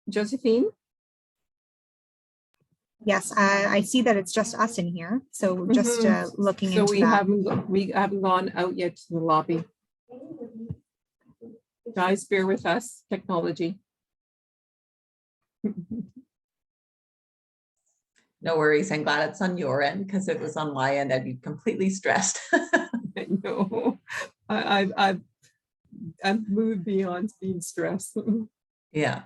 Josephine? Yes, I see that it's just us in here. So just looking so into that. We haven't gone out yet to the lobby. Guys, bear with us, technology. No worries. I'm glad it's on your end, because if it was on my end, I'd be completely stressed. No, I've moved beyond being stressed. Yeah.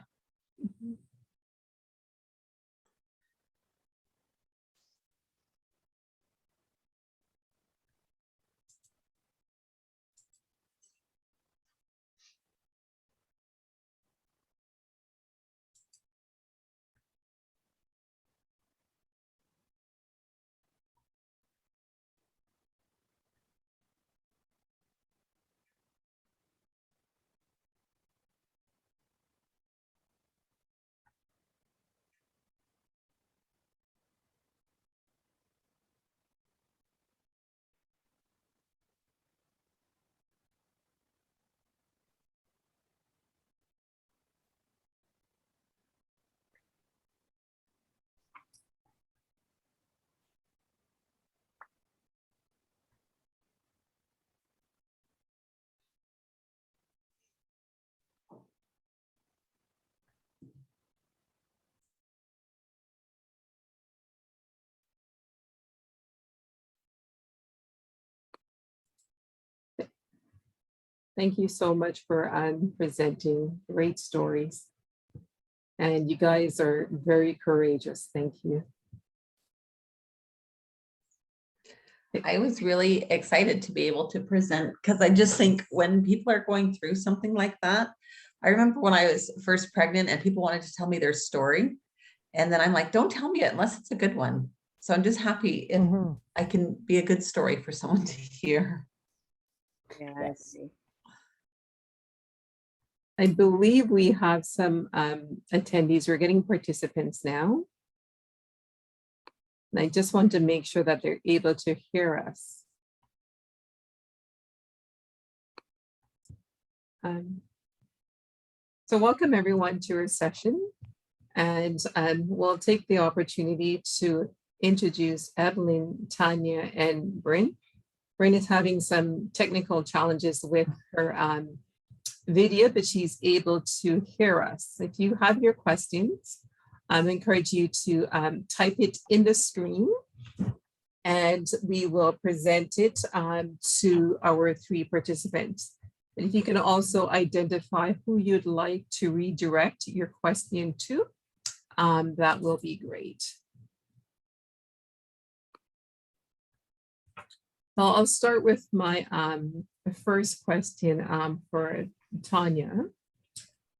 Thank you so much for presenting great stories. And you guys are very courageous. Thank you. I was really excited to be able to present, because I just think when people are going through something like that, I remember when I was first pregnant and people wanted to tell me their story. And then I'm like, don't tell me it unless it's a good one. So I'm just happy if I can be a good story for someone to hear. Yeah, I see. I believe we have some attendees. We're getting participants now. And I just want to make sure that they're able to hear us. So welcome everyone to our session. And we'll take the opportunity to introduce Evelyn, Tanya, and Bryn. Bryn is having some technical challenges with her video, but she's able to hear us. If you have your questions, I encourage you to type it in the screen, and we will present it to our three participants. And if you can also identify who you'd like to redirect your question to, that will be great. Well, I'll start with my first question for Tanya.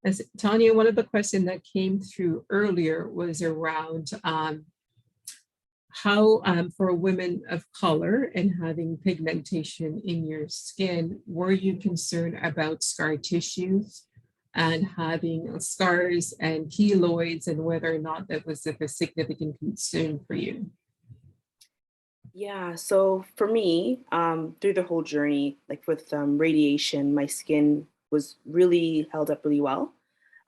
As Tanya, one of the questions that came through earlier was around how for women of color and having pigmentation in your skin, were you concerned about scar tissues and having scars and keloids, and whether or not that was a significant concern for you? Yeah, so for me, through the whole journey, like with radiation, my skin was really held up really well.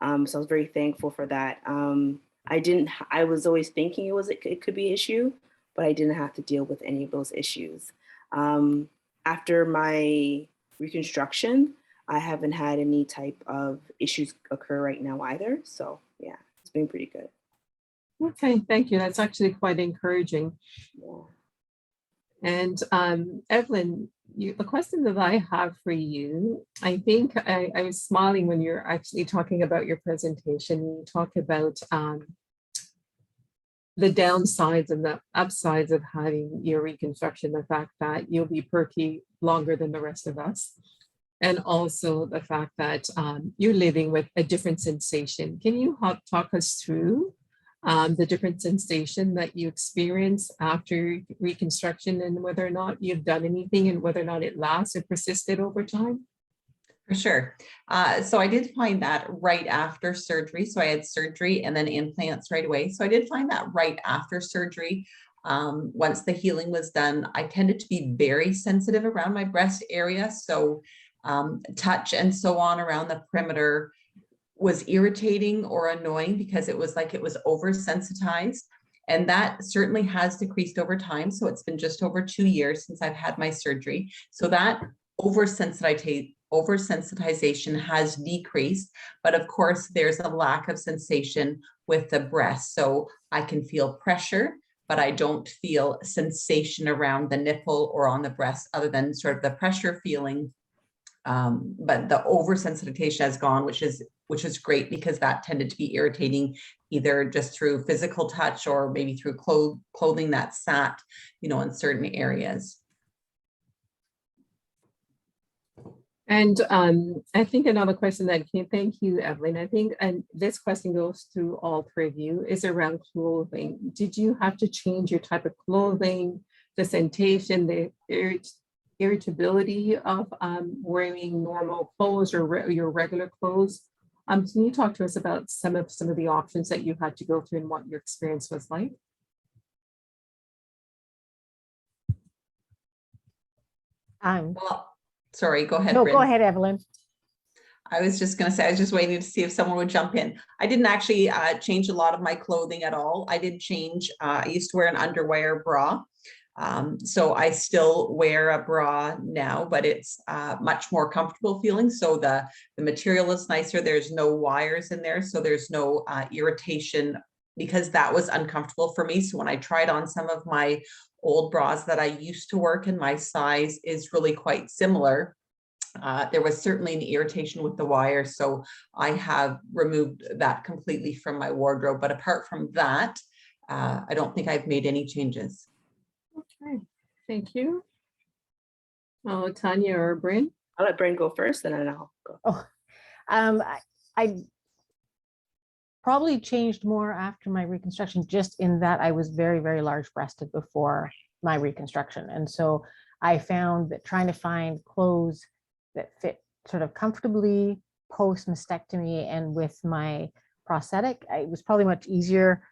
So I was very thankful for that. I was always thinking it could be an issue, but I didn't have to deal with any of those issues. After my reconstruction, I haven't had any type of issues occur right now either. So yeah, it's been pretty good. Okay, thank you. That's actually quite encouraging. Yeah. And Evelyn, the question that I have for you, I think I was smiling when you're actually talking about your presentation. You talk about the downsides and the upsides of having your reconstruction, the fact that you'll be perky longer than the rest of us, and also the fact that you're living with a different sensation. Can you talk us through the different sensation that you experience after reconstruction, and whether or not you've done anything and whether or not it lasts or persisted over time? For sure. So I did find that right after surgery. So I had surgery and then implants right away. So I did find that right after surgery. Once the healing was done, I tended to be very sensitive around my breast area. So touch and so on around the perimeter was irritating or annoying because it was like it was oversensitized. And that certainly has decreased over time. So it's been just over 2 years since I've had my surgery. So that oversensitization has decreased, but of course there's a lack of sensation with the breast. So I can feel pressure, but I don't feel sensation around the nipple or on the breast other than sort of the pressure feeling. But the oversensitization has gone, which is great because that tended to be irritating either just through physical touch or maybe through clothing that sat, in certain areas. And I think another question that came, thank you, Evelyn. I think, and this question goes to all three of you, is around clothing. Did you have to change your type of clothing, the sensation, the irritability of wearing normal clothes or your regular clothes? Can you talk to us about some of the options that you had to go through and what your experience was like? Well, sorry, go ahead. No, Bryn. go ahead, Evelyn. I was just going to say, I was just waiting to see if someone would jump in. I didn't actually change a lot of my clothing at all. I did change, I used to wear an underwire bra. So I still wear a bra now, but it's much more comfortable feeling. So the material is nicer. There's no wires in there. So there's no irritation because that was uncomfortable for me. So when I tried on some of my old bras that I used to work in, my size is really quite similar. There was certainly an irritation with the wire, so I have removed that completely from my wardrobe. But apart from that, I don't think I've made any changes. Okay, thank you. Oh, Tanya or Bryn? I'll let Bryn go first and then I'll go. Oh, I probably changed more after my reconstruction, just in that I was very, very large breasted before my reconstruction. And so I found that trying to find clothes that fit sort of comfortably post mastectomy and with my prosthetic, it was probably much easier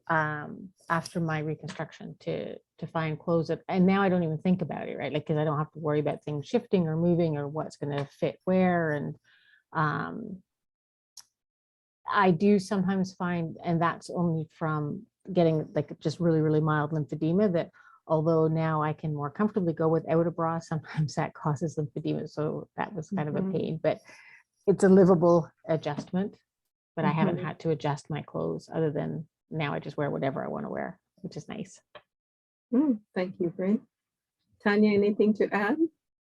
after my reconstruction to find clothes that, and now I don't even think about it, right? Like, because I don't have to worry about things shifting or moving or what's going to fit where. And I do sometimes find, and that's only from getting like just really, really mild lymphedema, that although now I can more comfortably go without a bra, sometimes that causes lymphedema. So that was kind of a pain, but it's a livable adjustment. But I haven't had to adjust my clothes other than now I just wear whatever I want to wear, which is nice. Thank you, Bryn. Tanya, anything to add?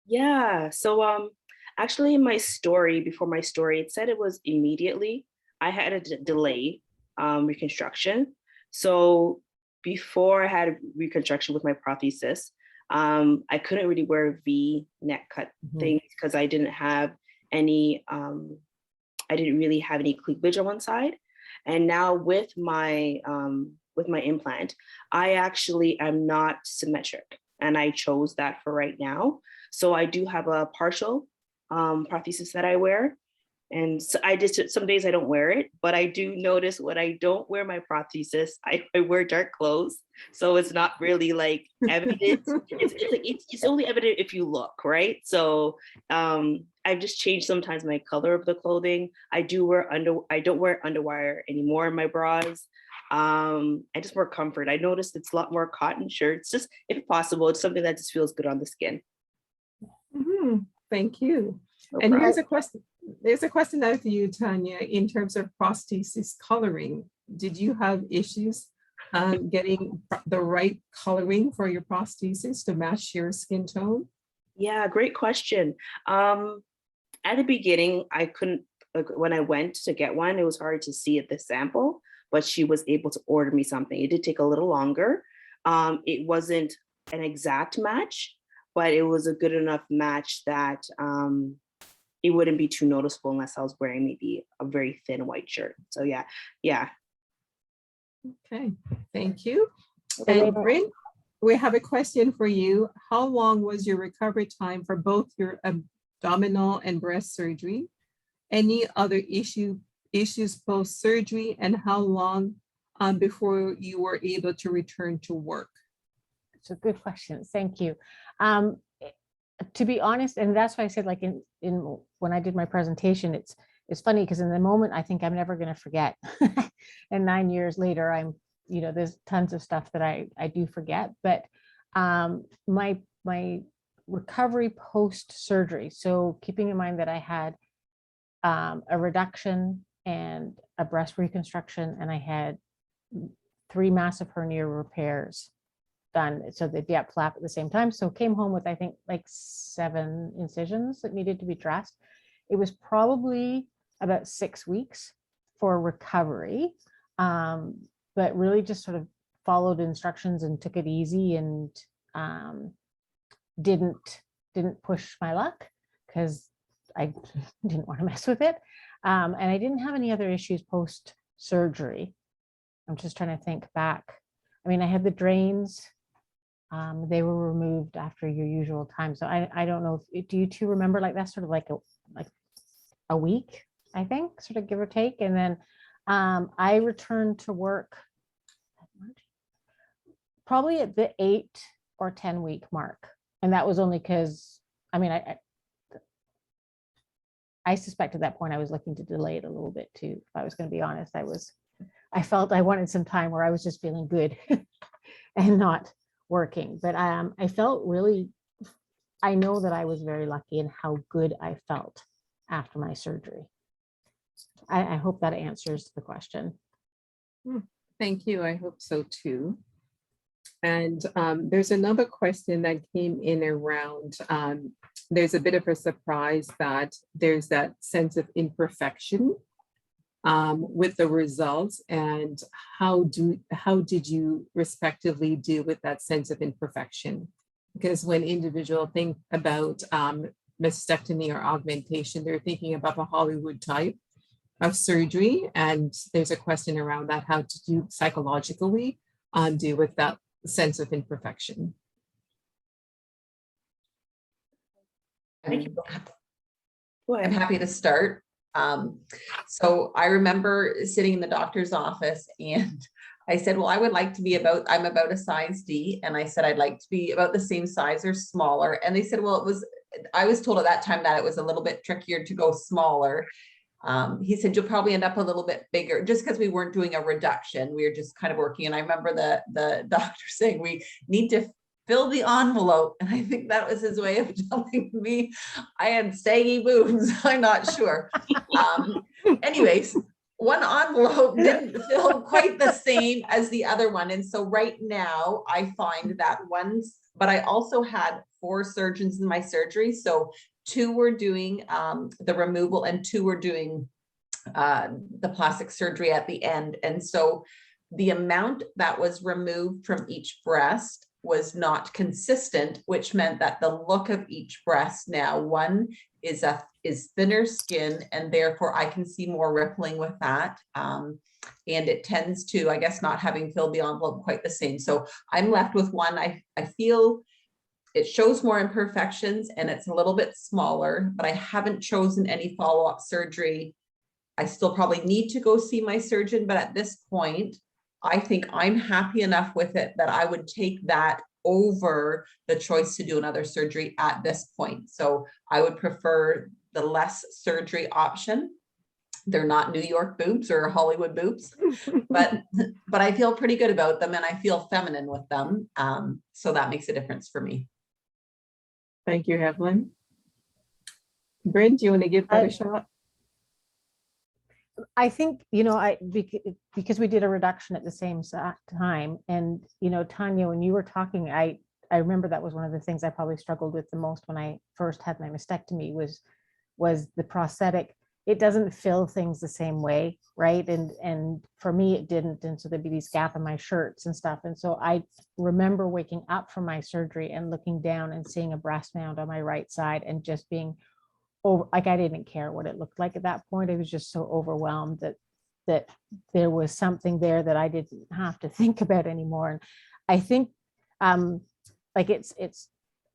Yeah, so actually in my story, before my story, it said it was immediately. I had a delay reconstruction. So before I had reconstruction with my prosthesis, I couldn't really wear V neck cut things because I didn't have any, I didn't really have any cleavage on one side. And now with my implant, I actually am not symmetric, and I chose that for right now. So I do have a partial prosthesis that I wear. And so I just, some days I don't wear it, but I do notice when I don't wear my prosthesis, I wear dark clothes. So it's not really like evident. It's only evident if you look, right? So I've just changed sometimes my color of the clothing. I don't wear underwire anymore in my bras. I just wear comfort. I noticed it's a lot more cotton shirts, just if possible, it's something that just feels good on the skin. Thank you. No And problem. here's a question. There's a question now for you, Tanya, in terms of prosthesis coloring. Did you have issues getting the right coloring for your prosthesis to match your skin tone? Yeah, great question. At the beginning, I couldn't, when I went to get one, it was hard to see at the sample, but she was able to order me something. It did take a little longer. It wasn't an exact match, but it was a good enough match that it wouldn't be too noticeable unless I was wearing maybe a very thin white shirt. So yeah. Okay, thank you. So And later- Bryn, we have a question for you. How long was your recovery time for both your abdominal and breast surgery? Any other issues post-surgery, and how long before you were able to return to work? So good questions. Thank you. To be honest, and that's why I said, like in when I did my presentation, it's funny because in the moment I think I'm never going to forget. And 9 years later, there's tons of stuff that I do forget. But my recovery post surgery. So keeping in mind that I had a reduction and a breast reconstruction, and I had 3 massive hernia repairs done. So they'd be at flap at the same time. So came home with, I think, like 7 incisions that needed to be dressed. It was probably about 6 weeks for recovery, but really just sort of followed instructions and took it easy, and didn't push my luck because I didn't want to mess with it. And I didn't have any other issues post surgery. I'm just trying to think back. I mean, I had the drains. They were removed after your usual time. So I don't know. Do you two remember, like that's sort of like a week, I think, sort of give or take. And then I returned to work probably at the 8 or 10 week mark. And that was only because, I mean, I suspect at that point I was looking to delay it a little bit too. If I was going to be honest, I felt I wanted some time where I was just feeling good and not working. But I felt really, I know that I was very lucky in how good I felt after my surgery. I hope that answers the question. Thank you. I hope so too. And there's another question that came in around, there's a bit of a surprise that there's that sense of imperfection with the results, and how did you respectively deal with that sense of imperfection? Because when individuals think about mastectomy or augmentation, they're thinking about the Hollywood type of surgery, and there's a question around that, how to do psychologically deal with that sense of imperfection. Thank you. Go I'm ahead. happy to start. So I remember sitting in the doctor's office and I said, well, I would like to be I'm about a size D. And I said, I'd like to be about the same size or smaller. And they said, well, I was told at that time that it was a little bit trickier to go smaller. He said, you'll probably end up a little bit bigger, just because we weren't doing a reduction. We were just kind of working. And I remember the doctor saying, we need to fill the envelope. And I think that was his way of telling me I had saggy boobs. I'm not sure. Anyways, one envelope didn't fill quite the same as the other one. And so right now I find that but I also had 4 surgeons in my surgery. So 2 were doing the removal and 2 were doing the plastic surgery at the end. And so the amount that was removed from each breast was not consistent, which meant that the look of each breast now, one is thinner skin, and therefore I can see more rippling with that. And it tends to, I guess, not having filled the envelope quite the same. So I'm left with one. I feel it shows more imperfections and it's a little bit smaller, but I haven't chosen any follow-up surgery. I still probably need to go see my surgeon, but at this point, I think I'm happy enough with it that I would take that over the choice to do another surgery at this point. So I would prefer the less surgery option. They're not New York boobs or Hollywood boobs, but I feel pretty good about them and I feel feminine with them. So that makes a difference for me. Thank you, Evelyn. Bryn, do you want to give that a shot? I think, because we did a reduction at the same time, and, Tanya, when you were talking, I remember that was one of the things I probably struggled with the most when I first had my mastectomy was the prosthetic. It doesn't fill things the same way, right? And for me, it didn't. And so there'd be these gaps in my shirts and stuff. And so I remember waking up from my surgery and looking down and seeing a breast mound on my right side and just being like I didn't care what it looked like at that point. I was just so overwhelmed that that there was something there that I didn't have to think about anymore. And I think like it's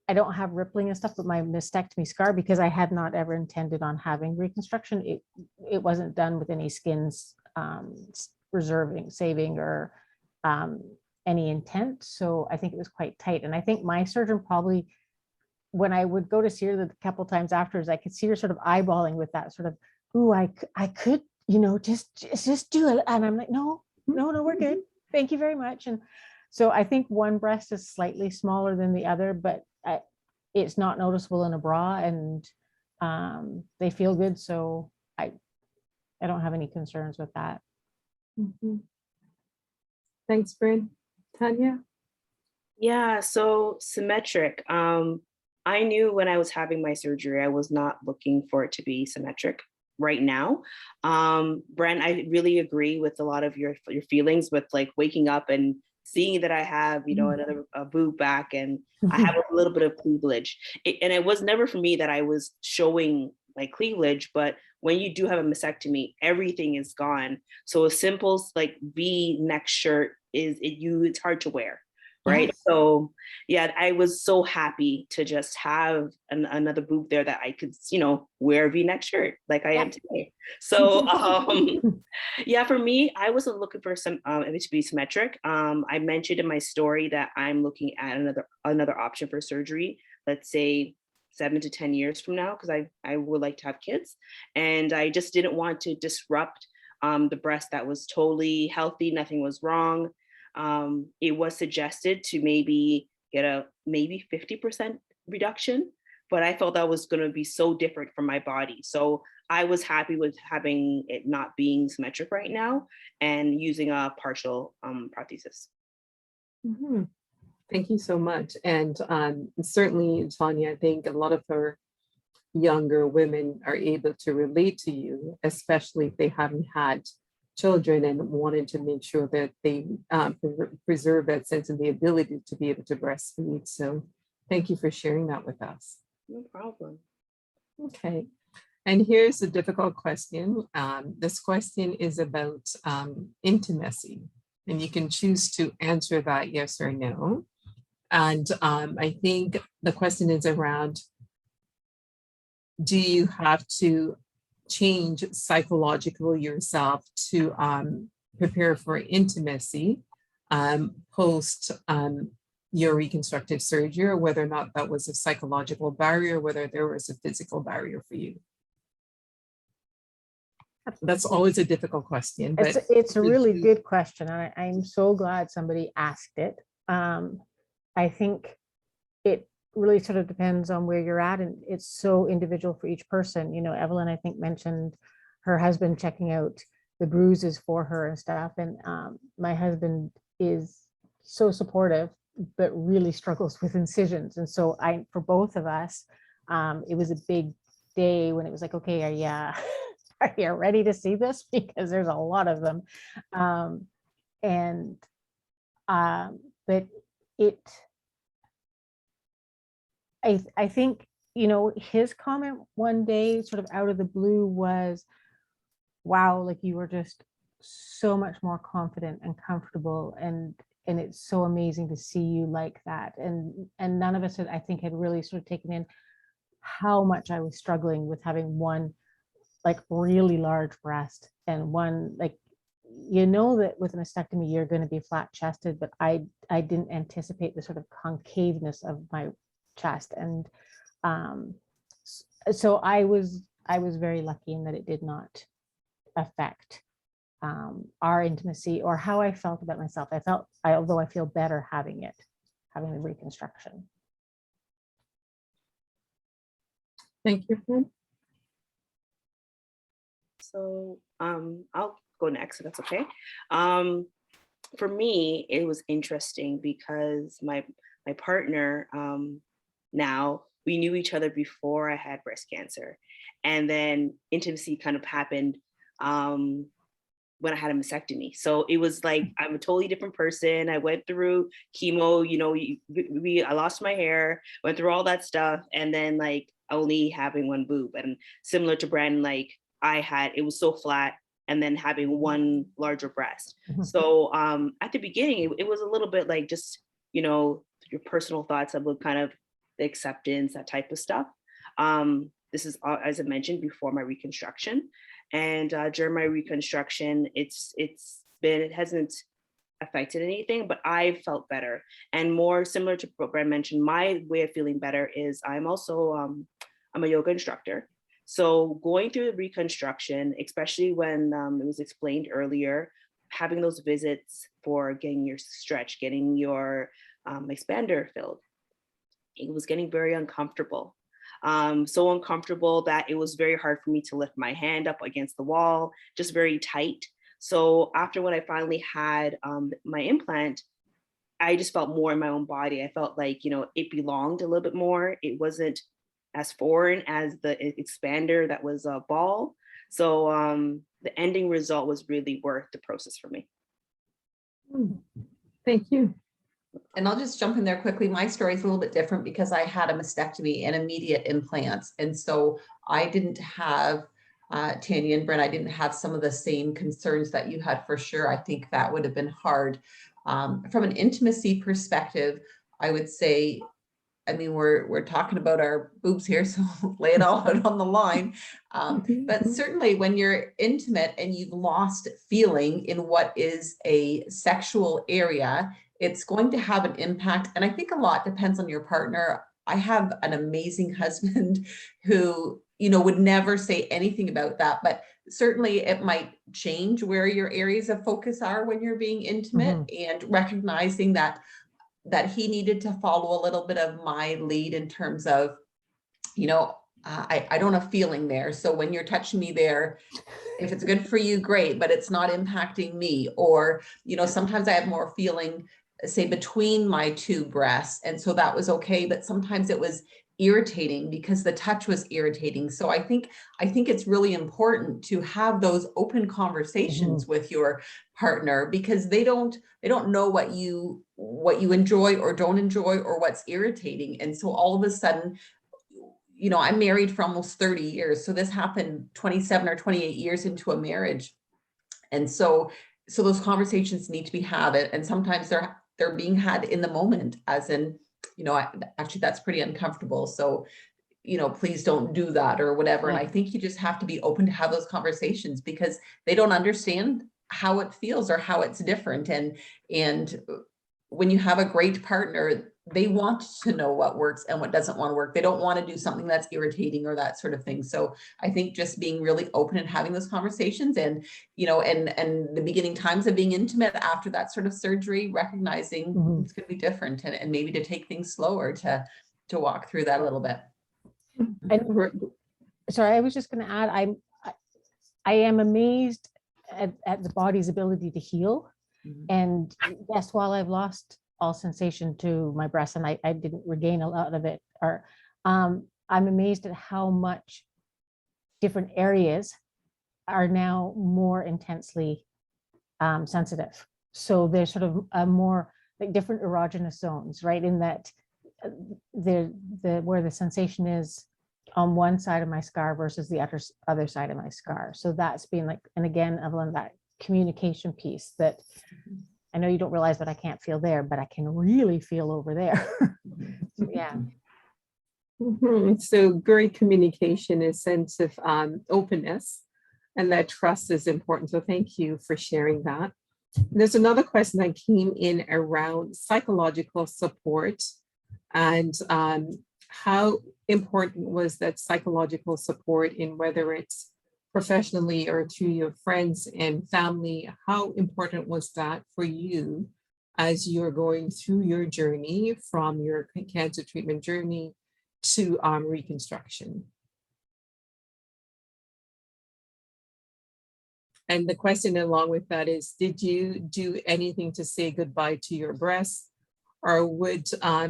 I don't have rippling and stuff, but my mastectomy scar, because I had not ever intended on having reconstruction, it wasn't done with any skins reserving, saving, or any intent. So I think it was quite tight. And I think my surgeon probably, when I would go to see her the couple times afterwards, I could see her sort of eyeballing with that sort of, ooh, I could, you know, just do it. And I'm like, no, we're good. Thank you very much. And so I think one breast is slightly smaller than the other, but it's not noticeable in a bra, and they feel good. So I don't have any concerns with that. Mhm. Thanks, Bryn. Tanya? Yeah, so symmetric. I knew when I was having my surgery, I was not looking for it to be symmetric right now. Brent, I really agree with a lot of your feelings with like waking up and seeing that I have, you know, another boob back, and I have a little bit of cleavage. And it was never for me that I was showing my cleavage, but when you do have a mastectomy, everything is gone. So a simple like V neck shirt it's hard to wear. Right. Yes. So yeah, I was so happy to just have another boob there that I could, you know, wear a V-neck shirt like I am today. So yeah, for me, I wasn't looking for it to be symmetric. I mentioned in my story that I'm looking at another option for surgery, let's say 7 to 10 years from now, because I would like to have kids. And I just didn't want to disrupt the breast that was totally healthy, nothing was wrong. It was suggested to maybe get a 50% reduction, but I felt that was going to be so different from my body. So I was happy with having it not being symmetric right now and using a partial prosthesis. Mhm. Thank you so much. And certainly, Tanya, I think a lot of our younger women are able to relate to you, especially if they haven't had children and wanted to make sure that they preserve that sense and the ability to be able to breastfeed. So thank you for sharing that with us. No problem. Okay. And here's a difficult question. This question is about intimacy, and you can choose to answer that yes or no. And I think the question is around, do you have to change psychologically yourself to prepare for intimacy post your reconstructive surgery, or whether or not that was a psychological barrier, whether there was a physical barrier for you? That's always a difficult question. But It's a really good question. And I'm so glad somebody asked it. I think it really sort of depends on where you're at, and it's so individual for each person. You know, Evelyn, I think, mentioned her husband checking out the bruises for her and stuff. And my husband is so supportive, but really struggles with incisions. And so for both of us, it was a big day when it was like, okay, are you ready to see this? Because there's a lot of them. But I think, you know, his comment one day sort of out of the blue was, wow, like you were just so much more confident and comfortable, and it's so amazing to see you like that. And none of us had, I think, had really sort of taken in how much I was struggling with having one like really large breast and one, like, you know, that with a mastectomy you're going to be flat chested, but I didn't anticipate the sort of concaveness of my chest. And so I was very lucky in that it did not affect our intimacy or how I felt about myself. Although I feel better having the reconstruction. thank you, Bryn. So I'll go next if that's okay. For me, it was interesting because my partner, now we knew each other before I had breast cancer, and then intimacy kind of happened when I had a mastectomy. So it was like I'm a totally different person. I went through chemo, you know, I lost my hair, went through all that stuff, and then like only having one boob. And similar to Brandon, like it was so flat. and then having one larger breast. Mhm. So at the beginning, it was a little bit like just, you know, your personal thoughts of what kind of the acceptance, that type of stuff. This is, as I mentioned, before my reconstruction. And during my reconstruction, it hasn't affected anything, but I felt better. And more similar to what Bryn mentioned, my way of feeling better is I'm also, I'm a yoga instructor. So going through the reconstruction, especially when it was explained earlier, having those visits for getting your stretch, getting your expander filled, it was getting very uncomfortable. So uncomfortable that it was very hard for me to lift my hand up against the wall, just very tight. So after when I finally had my implant, I just felt more in my own body. I felt like, you know, it belonged a little bit more. It wasn't as foreign as the expander that was a ball. So the ending result was really worth the process for me. Thank you. And I'll just jump in there quickly. My story is a little bit different because I had a mastectomy and immediate implants. And so I didn't have, Tanya and Bryn, I didn't have some of the same concerns that you had for sure. I think that would have been hard. From an intimacy perspective, I would say, I mean, we're talking about our boobs here, so lay it all out on the line. But certainly when you're intimate and you've lost feeling in what is a sexual area, it's going to have an impact. And I think a lot depends on your partner. I have an amazing husband who, you know, would never say anything about that, but certainly it might change where your areas of focus are when you're being intimate, and recognizing that he needed to follow a little bit of my lead in terms of, you know, I don't have feeling there. So when you're touching me there, if it's good for you, great, but it's not impacting me. Or, you know, sometimes I have more feeling, say, between my two breasts. And so that was okay. But sometimes it was irritating because the touch was irritating. So I think it's really important to have those open conversations with your partner, because they don't know what you enjoy or don't enjoy, or what's irritating. And so all of a sudden, you know, I'm married for almost 30 years. So this happened 27 or 28 years into a marriage. And so those conversations need to be had. And sometimes they're being had in the moment, as in, you know, actually that's pretty uncomfortable. So, you know, please don't do that or whatever. And I think you just have to be open to have those conversations, because they don't understand how it feels or how it's different. And when you have a great partner, they want to know what works and what doesn't want to work. They don't want to do something that's irritating or that sort of thing. So I think just being really open and having those conversations, and, you know, and the beginning times of being intimate after that sort of surgery, recognizing it's going to be different, and maybe to take things slower to walk through that a little bit. And sorry, I was just going to add, I am amazed at the body's ability to heal. And yes, while I've lost all sensation to my breast, and I didn't regain a lot of it, or I'm amazed at how much different areas are now more intensely sensitive. So there's sort of a more like different erogenous zones, right? In that where the sensation is on one side of my scar versus the other side of my scar. So that's been like, and again, Evelyn, that communication piece that I know you don't realize that I can't feel there, but I can really feel over there. So, yeah. So great communication, a sense of openness, and that trust is important. So thank you for sharing that. There's another question that came in around psychological support, and how important was that psychological support in whether it's professionally or to your friends and family? How important was that for you as you're going through your journey from your cancer treatment journey to reconstruction? And the question along with that is, did you do anything to say goodbye to your breasts, or would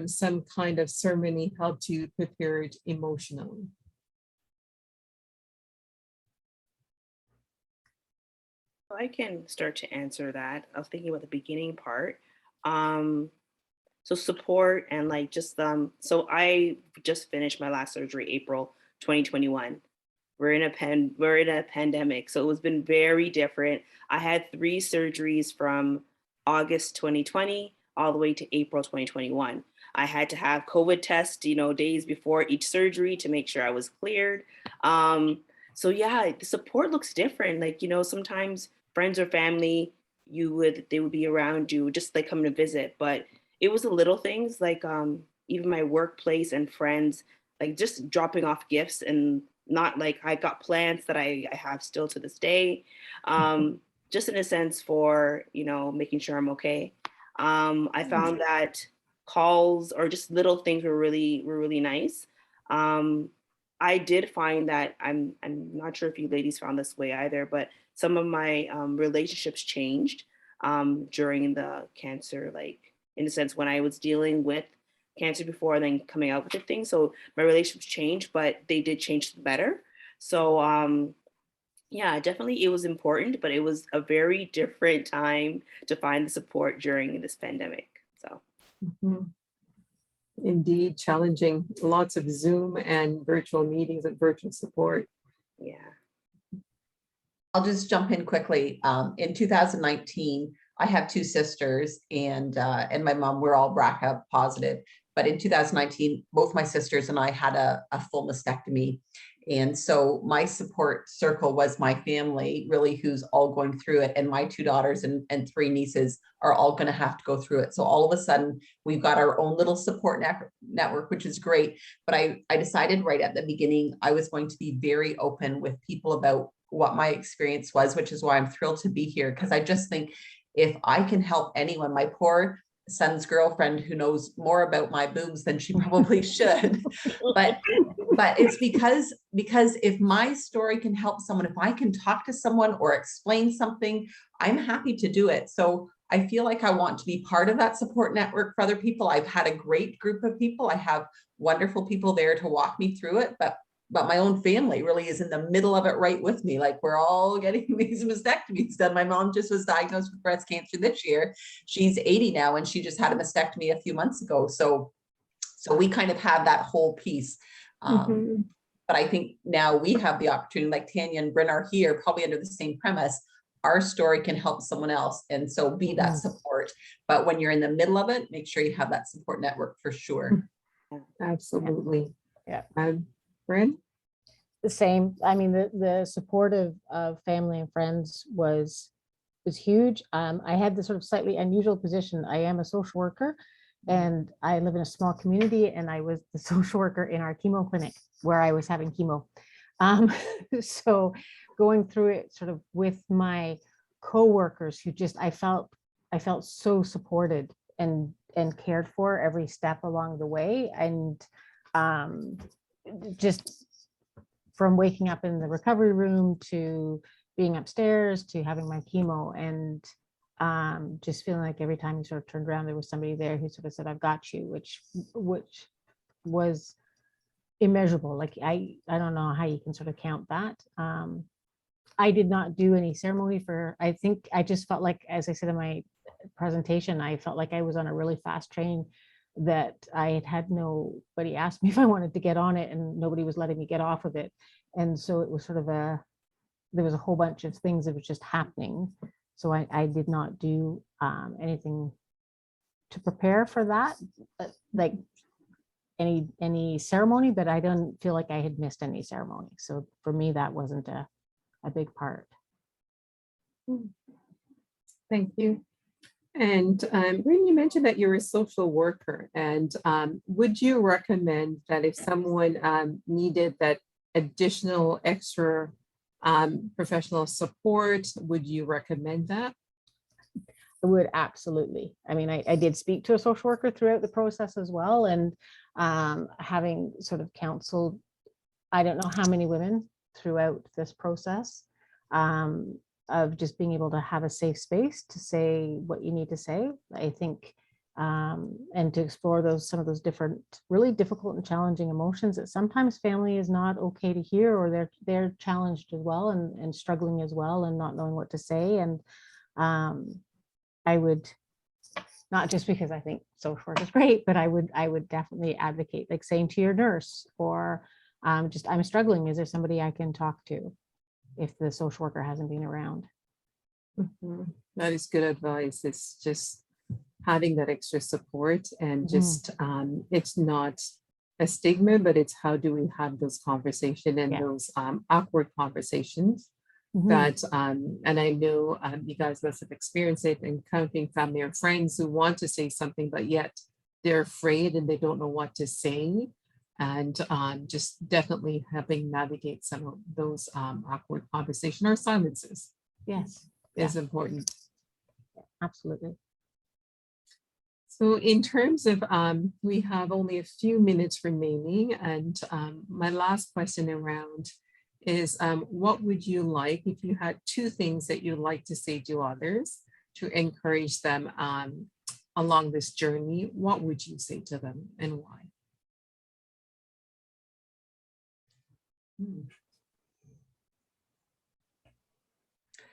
some kind of ceremony help you prepared emotionally? I can start to answer that. I was thinking about the beginning part. So support and like just so I just finished my last surgery April 2021. we're in a pandemic, so it's been very different. I had 3 surgeries from August 2020 all the way to April 2021. I had to have COVID tests, days before each surgery to make sure I was cleared. So yeah, the support looks different. Like, sometimes friends or family, they would be around you, just like coming to visit. But it was the little things, like even my workplace and friends, like just dropping off gifts, and not like I got plants that I have still to this day. Just in a sense for, making sure I'm okay. I found that calls or just little things were really nice. I did find that I'm not sure if you ladies found this way either, but some of my relationships changed during the cancer, like in a sense when I was dealing with cancer before and then coming out with the thing. So my relationships changed, but they did change for the better. So yeah, definitely it was important, but it was a very different time to find the support during this pandemic. So. Mhm. Indeed, challenging. Lots of Zoom and virtual meetings and virtual support. Yeah. I'll just jump in quickly. In 2019, I have 2 sisters and my mom, we're all BRCA positive. But in 2019, both my sisters and I had a full mastectomy. And so my support circle was my family, really, who's all going through it. And my 2 daughters and 3 nieces are all going to have to go through it. So all of a sudden, we've got our own little support network, which is great. But I decided right at the beginning, I was going to be very open with people about what my experience was, which is why I'm thrilled to be here. Because I just think if I can help anyone, my poor son's girlfriend who knows more about my boobs than she probably should, but it's because if my story can help someone, if I can talk to someone or explain something, I'm happy to do it. So I feel like I want to be part of that support network for other people. I've had a great group of people. I have wonderful people there to walk me through it, but my own family really is in the middle of it right with me. Like we're all getting these mastectomies done. My mom just was diagnosed with breast cancer this year. She's 80 now, and she just had a mastectomy a few months ago. So we kind of have that whole piece. Mhm. But I think now we have the opportunity, like Tanya and Bryn are here, probably under the same premise. Our story can help someone else. And so be that support. But when you're in the middle of it, make sure you have that support network for sure. Absolutely. Yeah. Bryn? The same. I mean, the support of family and friends was huge. I had this sort of slightly unusual position. I am a social worker and I live in a small community, and I was the social worker in our chemo clinic where I was having chemo. So going through it sort of with my co-workers who just, I felt so supported and cared for every step along the way. And just from waking up in the recovery room to being upstairs to having my chemo, and just feeling like every time you sort of turned around, there was somebody there who sort of said, "I've got you," which was immeasurable. Like I don't know how you can sort of count that. I did not do any ceremony I think I just felt like, as I said in my presentation, I felt like I was on a really fast train, that I had nobody asked me if I wanted to get on it, and nobody was letting me get off of it. And so it was sort of there was a whole bunch of things that was just happening. So I did not do anything to prepare for that, like any ceremony, but I don't feel like I had missed any ceremony. So for me, that wasn't a big part. Thank you. And Bryn, you mentioned that you're a social worker, and would you recommend that if someone needed that additional extra professional support, would you recommend that? I would, absolutely. I mean, I did speak to a social worker throughout the process as well, and having sort of counseled, I don't know how many women throughout this process, of just being able to have a safe space to say what you need to say, I think, and to explore some of those different, really difficult and challenging emotions that sometimes family is not okay to hear, or they're challenged as well and struggling as well and not knowing what to say. And I would, not just because I think social work is great, but I would definitely advocate, like saying to your nurse or I'm struggling. Is there somebody I can talk to if the social worker hasn't been around? Mhm. That is good advice. It's just having that extra support and Mhm. just it's not a stigma, but it's how do we have those conversation and Yeah. those awkward conversations Mhm. that and I know you guys must have experienced it, encountering family or friends who want to say something but yet they're afraid and they don't know what to say, and just definitely helping navigate some of those awkward conversation or silences Yes, is important. absolutely. So in terms of, we have only a few minutes remaining, and my last question around is, what would you like if you had two things that you'd like to say to others to encourage them along this journey? What would you say to them and why?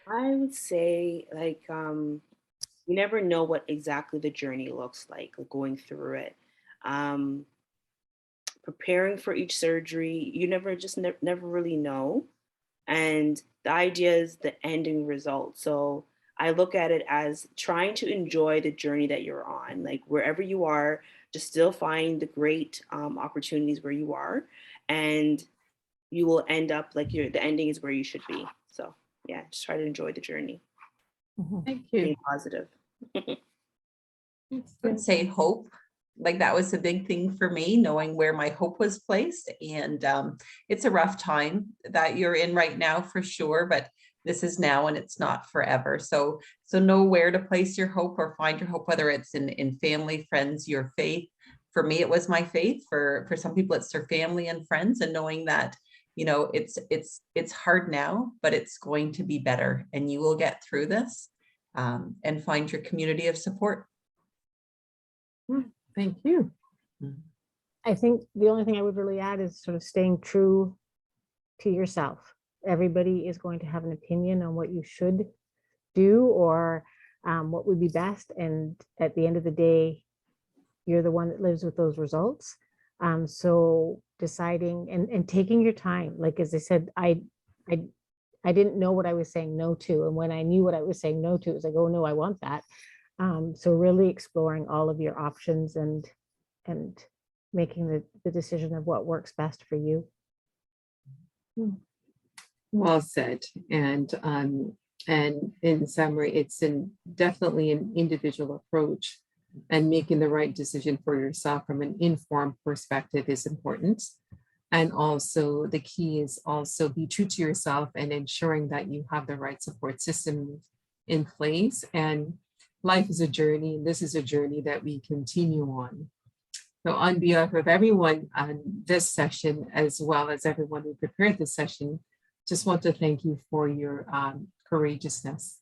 I would say like you never know what exactly the journey looks like going through it. Um, Preparing for each surgery, you never really know. And the idea is the ending result. So I look at it as trying to enjoy the journey that you're on, like wherever you are, just still find the great opportunities where you are, and you will end up like the ending is where you should be. So yeah, just try to enjoy the journey, Mhm. Thank you. being positive. I would say hope. Like that was a big thing for me, knowing where my hope was placed. And it's a rough time that you're in right now for sure, but this is now and it's not forever. So know where to place your hope or find your hope, whether it's in family, friends, your faith. For me, it was my faith. For some people, it's their family and friends, and knowing that, you know, it's hard now, but it's going to be better and you will get through this, and find your community of support. Thank you. I think the only thing I would really add is sort of staying true to yourself. Everybody is going to have an opinion on what you should do or what would be best. And at the end of the day, you're the one that lives with those results. So deciding and taking your time, like as I said, I didn't know what I was saying no to. And when I knew what I was saying no to, it was like, oh no, I want that. So really exploring all of your options and making the decision of what works best for you. Well said. And in summary, it's definitely an individual approach, and making the right decision for yourself from an informed perspective is important. And also the key is also be true to yourself and ensuring that you have the right support system in place. And life is a journey, and this is a journey that we continue on. So on behalf of everyone on this session, as well as everyone who prepared this session, just want to thank you for your courageousness.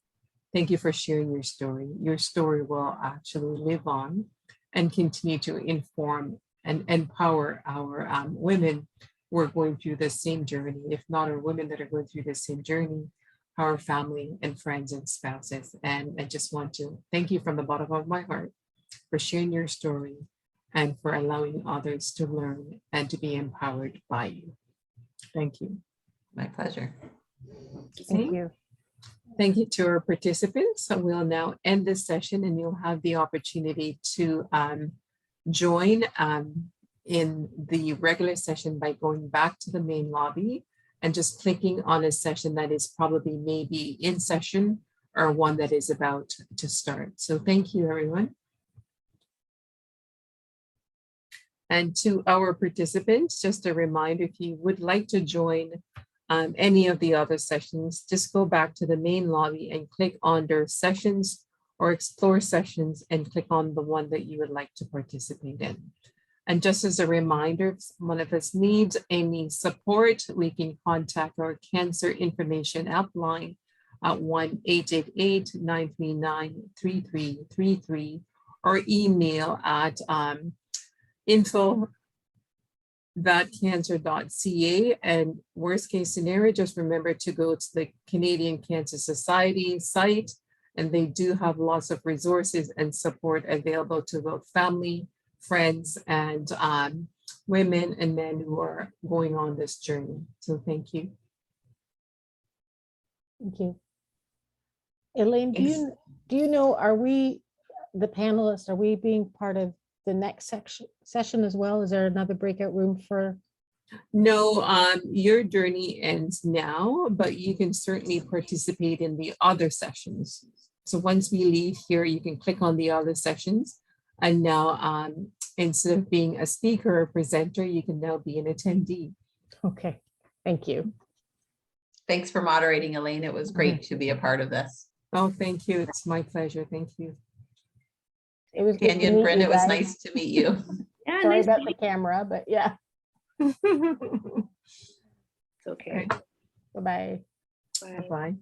Thank you for sharing your story. Your story will actually live on and continue to inform and empower our women who are going through the same journey, if not our women that are going through the same journey, our family and friends and spouses. And I just want to thank you from the bottom of my heart for sharing your story and for allowing others to learn and to be empowered by you. Thank you. My pleasure. Thank you. Thank you to our participants. So we'll now end this session, and you'll have the opportunity to join in the regular session by going back to the main lobby and just clicking on a session that is probably maybe in session or one that is about to start. So thank you, everyone. And to our participants, just a reminder, if you would like to join any of the other sessions, just go back to the main lobby and click on their sessions or explore sessions and click on the one that you would like to participate in. And just as a reminder, if one of us needs any support, we can contact our cancer information helpline at 1-888-939-3333 or email at info.cancer.ca. And worst case scenario, just remember to go to the Canadian Cancer Society site, and they do have lots of resources and support available to both family, friends, and women and men who are going on this journey. So thank you. Thank you. Elaine, Thanks. do you know, are we, the panelists, are we being part of the next session as well? Is there another breakout room for? No, your journey ends now, but you can certainly participate in the other sessions. So once we leave here, you can click on the other sessions. And now, instead of being a speaker or presenter, you can now be an attendee. Okay, thank you. Thanks for moderating, Elaine. It was great to be a part of this. Oh, thank you. It's my pleasure. Thank you. It was good to Tanya and meet Bryn, you it was guys. nice to meet you. Yeah, Sorry nice about to the meet camera, but yeah, you. It's okay. bye-bye. Bye. Bye-bye.